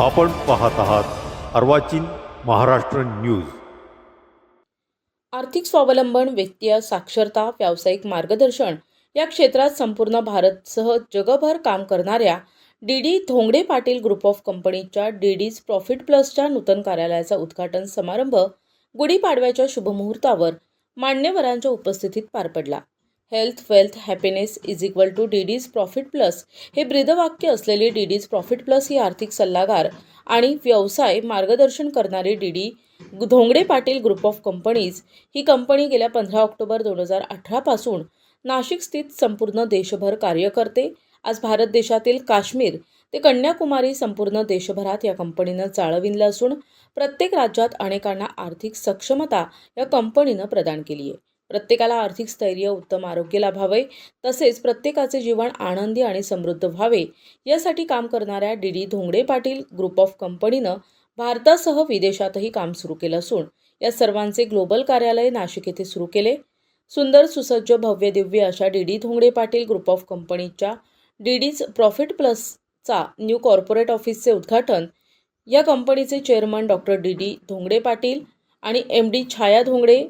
आपण पाहत आहात अर्वाचीन महाराष्ट्र न्यूज। आर्थिक स्वावलंबन, वित्तीय साक्षरता, व्यावसायिक मार्गदर्शन या क्षेत्रात संपूर्ण भारतसह जगभर काम करणाऱ्या D Dhongade Patil group of कंपनीच्या डीडीज प्रॉफिट प्लसच्या नूतन कार्यालयाचा उद्घाटन समारंभ गुढीपाडव्याच्या शुभमुहूर्तावर मान्यवरांच्या उपस्थितीत पार पडला। Health, wealth, happiness is equal to DD's profit plus हे ब्रीदवाक्य असलेली डीडीज प्रॉफिट प्लस ही आर्थिक सल्लागार आणि व्यवसाय मार्गदर्शन करणारी D Dhongade Patil group of companies ही कंपनी गेल्या 15 ऑक्टोबर 2018 पासून नाशिक स्थित संपूर्ण देशभर कार्य करते। आज भारत देशातील काश्मीर ते कन्याकुमारी संपूर्ण देशभरात या कंपनीनं चालविलं असून प्रत्येक राज्यात अनेकांना आर्थिक सक्षमता या कंपनीनं प्रदान केली आहे। प्रत्येकाला आर्थिक स्थैर्य, उत्तम आरोग्य लाभावे तसेच प्रत्येकाचे जीवन आनंदी आणि समृद्ध व्हावे यासाठी काम करणाऱ्या D Dhongade Patil group of कंपनीनं भारतासह विदेशातही काम सुरू केलं असून या सर्वांचे ग्लोबल कार्यालय नाशिक येथे सुरू केले। सुंदर, सुसज्ज, भव्य दिव्य अशा D Dhongade Patil group of कंपनीच्या डीडीज प्रॉफिट प्लसचा न्यू कॉर्पोरेट ऑफिसचे उद्घाटन या कंपनीचे chairman doctor D Dhongade Patil आणि MD छाया धोंगडे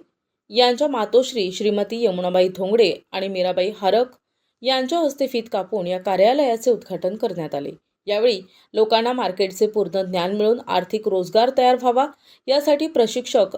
यांच्या मातोश्री श्रीमती यमुनाबाई धोंगडे आणि मीराबाई हरक यांच्या हस्ते फीत कापून या कार्यालयाचे उद्घाटन करण्यात आले। यावेळी लोकांना मार्केटचे पूर्ण ज्ञान मिळून आर्थिक रोजगार तयार व्हावा यासाठी प्रशिक्षक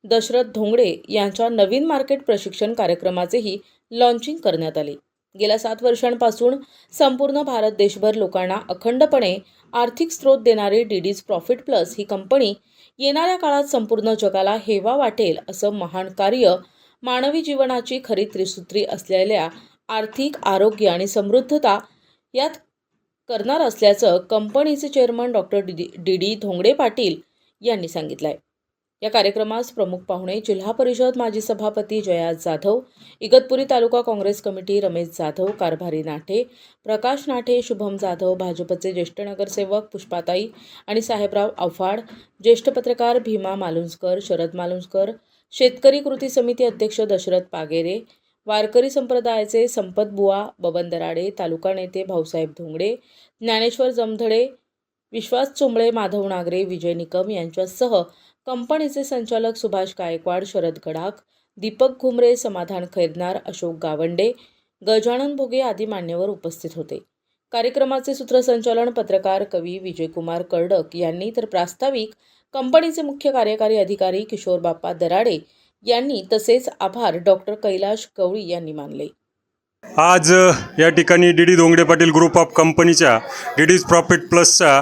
दशरथ धोंगडे यांच्या नवीन मार्केट प्रशिक्षण कार्यक्रमाचेही लॉन्चिंग करण्यात आले। गेल्या 7 वर्षांपासून संपूर्ण भारत देशभर लोकांना अखंडपणे आर्थिक स्रोत देणारी डीडीज प्रॉफिट प्लस ही कंपनी येणाऱ्या काळात संपूर्ण जगाला हेवा वाटेल असं महान कार्य मानवी जीवनाची खरी त्रिसूत्री असलेल्या आर्थिक, आरोग्य आणि समृद्धता यात करणार असल्याचं कंपनीचे chairman doctor D Dhongade Patil यांनी सांगितलंय। या कार्यक्रमास प्रमुख पाहुणे जिल्हा परिषद माजी सभापती जया जाधव, इगतपुरी तालुका काँग्रेस कमिटी रमेश जाधव, कारभारी नाठे, प्रकाश नाठे, शुभम जाधव, भाजपचे ज्येष्ठ नगरसेवक पुष्पाताई आणि साहेबराव आव्हाड, ज्येष्ठ पत्रकार भीमा मालुंजकर, शरद मालुंजकर, शेतकरी कृती समिती अध्यक्ष दशरथ पागेरे, वारकरी संप्रदायाचे संपत बुवा, बबन दराडे, तालुका नेते भाऊसाहेब धोंगडे, ज्ञानेश्वर जमधडे, विश्वास चोंबळे, माधव नागरे, विजय निकम यांच्यासह कंपनीचे संचालक सुभाष गायकवाड, शरद गडाख, दीपक घुमरे, समाधान खैरनार, अशोक गावंडे, गजानन भोगे आदी मान्यवर उपस्थित होते। कार्यक्रमाचे सूत्रसंचालन पत्रकार कवी विजयकुमार कर्डक यांनी तर प्रास्ताविक कंपनीचे मुख्य कार्यकारी अधिकारी किशोर बाप्पा दराडे यांनी तसेच आभार डॉक्टर कैलाश गवळी यांनी मानले। आज या ठिकाणी D Dhongade Patil group of कंपनीच्या डीडीज प्रॉफिट प्लसच्या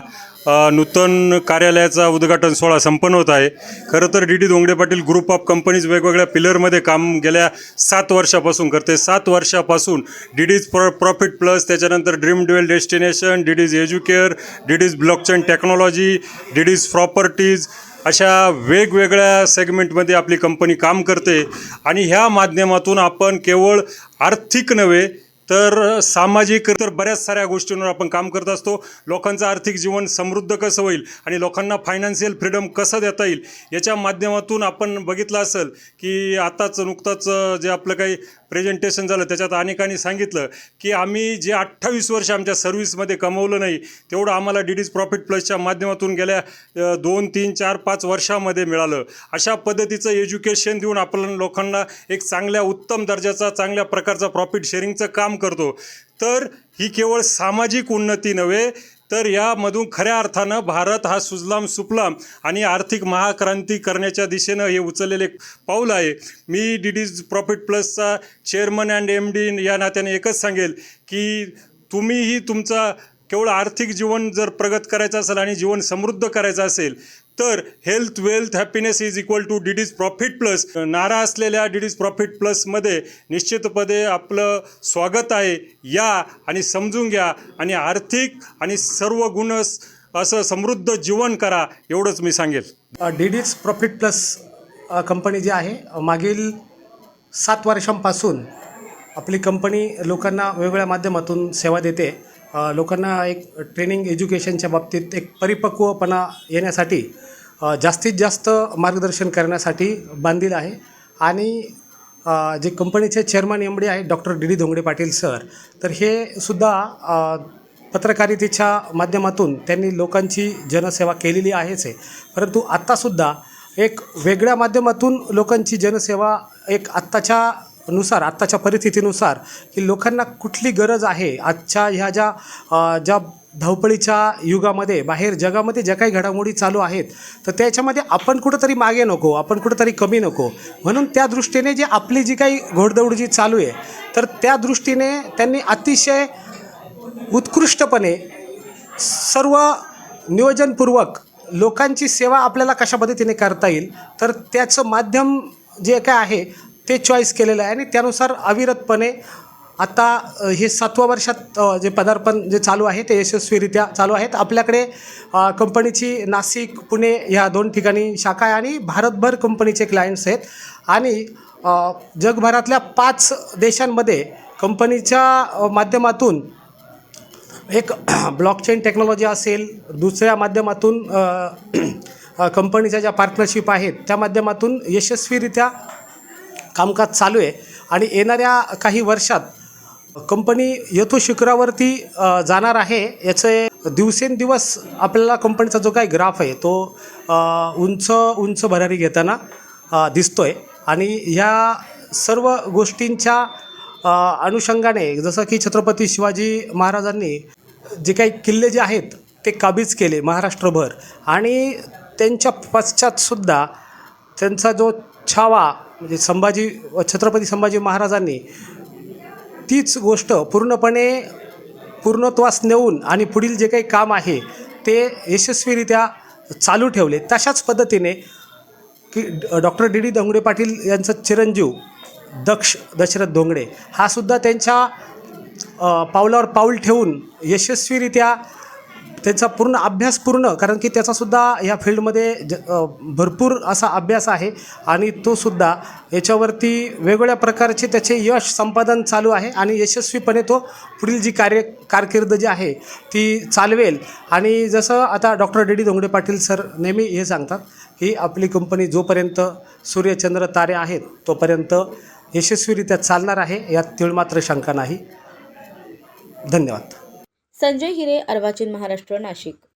नूतन कार्यालयाचा उद्घाटन सोहळा संपन्न होत आहे। खरं तर D Dhongade Patil group of companies वेगवेगळ्या पिलरमध्ये काम गेल्या 7 वर्षापासून करते। 7 वर्षापासून डीडीज प्रॉफिट प्लस, त्याच्यानंतर dream dual destination, DD's Educare, DD's blockchain technology, DD's properties अशा वेगवेगळ्या सेगमेंटमध्ये आपली कंपनी काम करते आणि ह्या माध्यमातून आपण केवळ आर्थिक नव्हे तर सामाजिक तर बऱ्याच साऱ्या गोष्टींवर आपण काम करत असतो। लोकांचं आर्थिक जीवन समृद्ध कसं होईल आणि लोकांना फायनान्शियल फ्रीडम कसं देता येईल याच्या माध्यमातून आपण बघितलं असेल की नुकतंच जे आपलं काही प्रेझेंटेशन झालं त्याच्यात अनेकांनी सांगितलं की आम्ही जे 28 वर्ष आमच्या सर्व्हिसमध्ये कमवलं नाही तेवढं आम्हाला डीडीज प्रॉफिट प्लसच्या माध्यमातून गेल्या 2, 3, 4, 5 वर्षामध्ये मिळालं। अशा पद्धतीचं एज्युकेशन देऊन आपण लोकांना एक चांगल्या उत्तम दर्जाचा चांगल्या प्रकारचा प्रॉफिट शेअरिंगचं काम करतो। तर ही केवळ सामाजिक उन्नती नव्हे तर यामधून खऱ्या अर्थानं भारत हा सुजलाम सुफलाम आणि आर्थिक महाक्रांती करण्याच्या दिशेनं हे उचललेले पाऊल आहे। मी डीडीज प्रॉफिट प्लसचा चेअरमन अँड MD या नात्याने एकच सांगेल की तुम्हीही तुमचा केवळ आर्थिक जीवन जर प्रगत करायचं असेल आणि जीवन समृद्ध करायचं असेल तर health, wealth, happiness is equal to DD's profit plus नारा असलेल्या डीडीज प्रॉफिट प्लसमध्ये निश्चितपणे आपलं स्वागत आहे। या आणि समजून घ्या आणि आर्थिक आणि सर्व गुण असं समृद्ध जीवन करा एवढंच मी सांगेल। डीडीज प्रॉफिट प्लस कंपनी जी आहे मागील 7 वर्षांपासून आपली कंपनी लोकांना वेगवेगळ्या माध्यमातून सेवा देते। लोकांना एक ट्रेनिंग एज्युकेशनच्या बाबतीत एक परिपक्वपणा येण्यासाठी जास्तीत जास्त मार्गदर्शन करण्यासाठी बांधील आहे आणि जे कंपनीचे चेअरमन MD आहेत doctor D Dhongade Patil sir, तर हे सुद्धा पत्रकारितेच्या माध्यमातून त्यांनी लोकांची जनसेवा केलेली आहेच आहे, परंतु आत्तासुद्धा एक वेगळ्या माध्यमातून लोकांची जनसेवा एक आत्ताच्या परिस्थितीनुसार की लोकांना कुठली गरज आहे आजच्या ह्या ज्या धावपळीच्या युगामध्ये बाहेर जगामध्ये ज्या काही घडामोडी चालू आहेत, तर त्याच्यामध्ये आपण कुठंतरी मागे नको, आपण कुठंतरी कमी नको, म्हणून त्या दृष्टीने जी आपली जी काही घोडदौड जी चालू आहे, तर त्या दृष्टीने त्यांनी अतिशय उत्कृष्टपणे सर्व नियोजनपूर्वक लोकांची सेवा आपल्याला कशा पद्धतीने करता येईल, तर त्याचं माध्यम जे काय आहे ते चॉईस केलेलं आहे आणि त्यानुसार अविरतपणे आता हे 7व्या वर्षात जे पदार्पण जे चालू आहे ते यशस्वीरित्या चालू आहेत. आपल्याकडे कंपनीची नाशिक पुणे ह्या 2 ठिकाणी शाखा आहे आणि भारतभर कंपनीचे क्लायंट्स आहेत आणि जगभरातल्या 5 देशांमध्ये कंपनीच्या माध्यमातून एक ब्लॉकचेन टेक्नॉलॉजी असेल, दुसऱ्या माध्यमातून कंपनीच्या ज्या पार्टनरशिप आहेत त्या माध्यमातून यशस्वीरित्या कामकाज चालू आहे आणि येणाऱ्या काही वर्षात कंपनी यथोशिखरावरती जाणार आहे. याचे दिवसेंदिवस आपल्याला कंपनीचा जो काही ग्राफ आहे तो उंच भरारी घेताना दिसतो आहे आणि ह्या सर्व गोष्टींच्या अनुषंगाने जसं की छत्रपती शिवाजी महाराजांनी जे काही किल्ले जे आहेत ते काबीज केले महाराष्ट्रभर आणि त्यांच्या पश्चातसुद्धा त्यांचा जो छावा म्हणजे छत्रपती संभाजी महाराजांनी तीच गोष्ट पूर्णत्वास नेऊन आणि पुढील जे काही काम आहे ते यशस्वीरित्या चालू ठेवले. तशाच पद्धतीने की डॉक्टर डी धोंगडे पाटील यांचा चिरंजीव दशरथ धोंगडे हा सुद्धा त्यांच्या पावलावर पाऊल ठेवून यशस्वीरित्या त्यांचा पूर्ण अभ्यास कारण की त्याचासुद्धा ह्या फील्डमध्ये भरपूर असा अभ्यास आहे आणि तो सुद्धा याच्यावरती वेगवेगळ्या प्रकारचे त्याचे यश संपादन चालू आहे आणि यशस्वीपणे तो पुढील जी कारकीर्द जी आहे ती चालवेल. आणि जसं आता doctor D Dhongade Patil sir नेहमी हे सांगतात की आपली कंपनी जोपर्यंत सूर्यचंद्र तारे आहेत तोपर्यंत यशस्वीरित्या चालणार आहे, यात तीळमात्र शंका नाही. धन्यवाद. संजय हिरे, अर्वाचीन महाराष्ट्र, नाशिक.